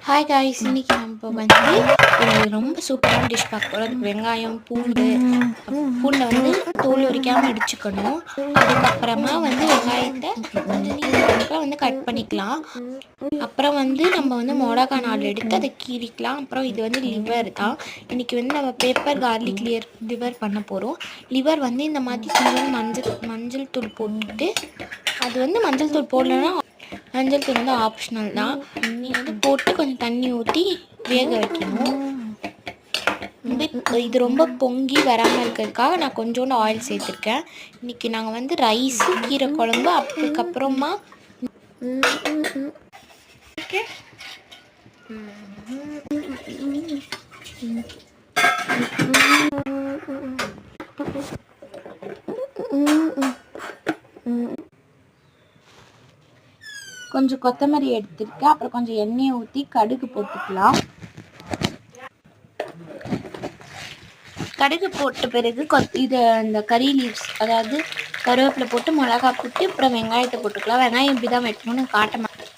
Hi guys, இன்னைக்கு நம்ம வந்து ஒரு ரொம்ப சூப்பரான டிஷ் பார்க்க போகிறோம். அதுக்கு வெங்காயம், பூண்டை வந்து தோல் உரிக்காமல் இடிச்சுக்கணும். அதுக்கப்புறமா வந்து வெங்காயத்தை கொஞ்சம் நீளமாக வந்து கட் பண்ணிக்கலாம். அப்புறம் வந்து நம்ம வந்து மிளகா 4 எடுத்து அதை கீறிக்கலாம். அப்புறம் இது வந்து லிவர் தான். இன்றைக்கி வந்து நம்ம பெப்பர் கார்லிக் லிவர் பண்ண போகிறோம். லிவர் வந்து இந்த மாதிரி கொஞ்சம் மஞ்சள் தூள் போட்டுட்டு, அது வந்து மஞ்சள் தூள் போடலன்னா மஞ்சள் தூள் வந்து ஆப்ஷனல் தான். நீங்கள் வந்து போட்டு கொஞ்சம் தண்ணி ஊற்றி வேக வைக்கணும். இது ரொம்ப பொங்கி வராமல் இருக்கிறதுக்காக நான் கொஞ்சோண்டு ஆயில் சேர்த்துருக்கேன். இன்றைக்கி நாங்கள் வந்து ரைஸு, கீரை குழம்பு, அதுக்கப்புறமா கொஞ்சம் கொத்தமல்லி எடுத்துருக்கேன். அப்புறம் கொஞ்சம் எண்ணெயை ஊற்றி கடுகு போட்டுக்கலாம். கடுகு போட்ட பிறகு இது அந்த கறி லீவ்ஸ், அதாவது கருவேப்பிலை போட்டு மிளகா போட்டு அப்புறம் வெங்காயத்தை போட்டுக்கலாம். வெங்காயம் இப்படி தான் வெட்டணும்னு காட்ட மாட்டேன்.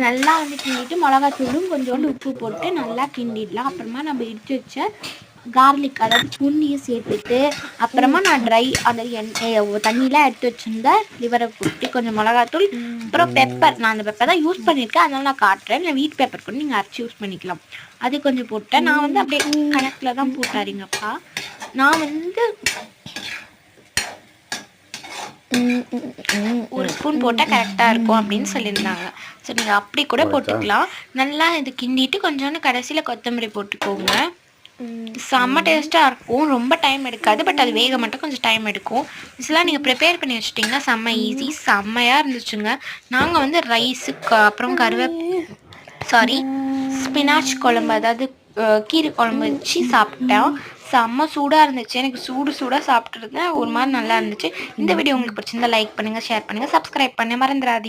நல்லா வந்து கிண்டிட்டு மிளகாத்தூளும் கொஞ்சோண்டு உப்பு போட்டு நல்லா கிண்டிடலாம். அப்புறமா நம்ம இடித்து வச்ச கார்லிக், அதாவது பூண்டியை சேர்த்துட்டு அப்புறமா நான் அந்த தண்ணியெலாம் எடுத்து வச்சுருந்த லிவரை போட்டு கொஞ்சம் மிளகாத்தூள், அப்புறம் பெப்பர், நான் அந்த பெப்பர் தான் யூஸ் பண்ணியிருக்கேன், அதனால நான் காட்டுறேன். இல்லை வீட் பெப்பர் கூட நீங்கள் அரைச்சி யூஸ் பண்ணிக்கலாம். அது கொஞ்சம் போட்டேன். நான் வந்து அப்படியே கணக்கில் தான் போட்டாருங்கப்பா. நான் வந்து ஒரு ஸ்பூன் போட்டால் கரெக்டாக இருக்கும் அப்படின்னு சொல்லியிருந்தாங்க. ஸோ நீங்கள் அப்படி கூட போட்டுக்கலாம். நல்லா இது கிண்டிட்டு கொஞ்சோண்டு கடைசியில் கொத்தமல்லி போட்டுக்கோங்க. செம்ம டேஸ்ட்டாக இருக்கும். ரொம்ப டைம் எடுக்காது, பட் அது வேக மட்டும் கொஞ்சம் டைம் எடுக்கும். இதெல்லாம் நீங்கள் ப்ரிப்பேர் பண்ணி வச்சுட்டிங்கன்னா செம்ம ஈஸி, செம்மையாக இருந்துச்சுங்க. நாங்கள் வந்து ரைஸுக்கு அப்புறம் ஸ்பினாச் குழம்பு, அதாவது கீரை குழம்பு வச்சு சாப்பிட்டேன். செம்ம சூடாக இருந்துச்சு. எனக்கு சூடாக சாப்பிட்ருந்தேன். ஒரு மாதிரி நல்லா இருந்துச்சு. இந்த வீடியோ உங்களுக்கு பிடிச்சிருந்தா லைக் பண்ணுங்கள், ஷேர் பண்ணுங்கள், சப்ஸ்கிரைப் பண்ண மறந்துடாதீங்க.